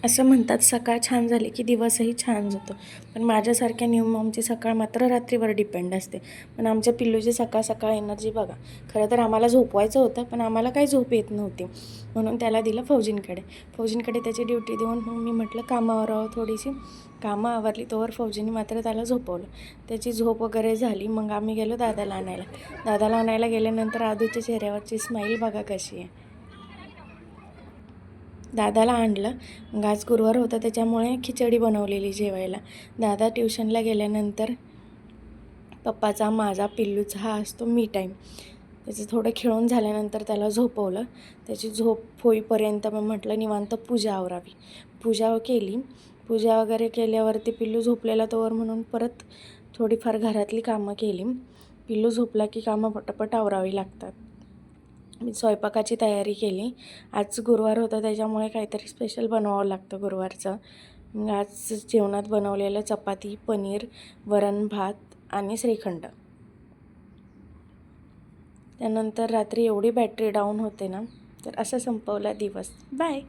असं म्हणतात सकाळ छान झाली की दिवसही छान जातो, पण माझ्यासारख्या न्यू मॉमची सकाळ मात्र रात्रीवर डिपेंड असते. पण आमच्या पिल्लूची सकाळ सकाळ एनर्जी बघा. खरं तर आम्हाला झोपवायचं होतं, पण आम्हाला काही झोप येत नव्हती, म्हणून त्याला दिलं फौजींकडे त्याची ड्युटी देऊन मग मी म्हटलं कामावर आहो, थोडीशी कामं आवरली तोवर फौजींनी मात्र त्याला झोपवलं. त्याची झोप वगैरे झाली. मग आम्ही गेलो दादाला आणायला गेल्यानंतर आदूच्या चेहऱ्यावरची स्माईल बघा कशी आहे. दादाला आणलं. मग आज गुरुवार होता त्याच्यामुळे खिचडी बनवलेली जेवायला. दादा ट्युशनला गेल्यानंतर पप्पाचा, माझा, पिल्लूचा हा असतो मी टाईम. त्याचं थोडं खेळून झाल्यानंतर त्याला झोपवलं. त्याची झोप होईपर्यंत मग म्हटलं निवांत पूजा आवरावी. पूजा केली. पूजा वगैरे केल्यावरती पिल्लू झोपलेला तोवर म्हणून परत थोडीफार घरातली कामं केली. पिल्लू झोपला की कामं पटापट आवरावी लागतात. मी स्वयंपाकाची तयारी केली. आज गुरुवार होता त्याच्यामुळे काहीतरी स्पेशल बनवावं लागतं गुरुवारचं. मग आज जेवणात बनवलेलं चपाती, पनीर, वरण भात आणि श्रीखंड. त्यानंतर रात्री एवढी बॅटरी डाऊन होते ना, तर असं संपवला दिवस. बाय.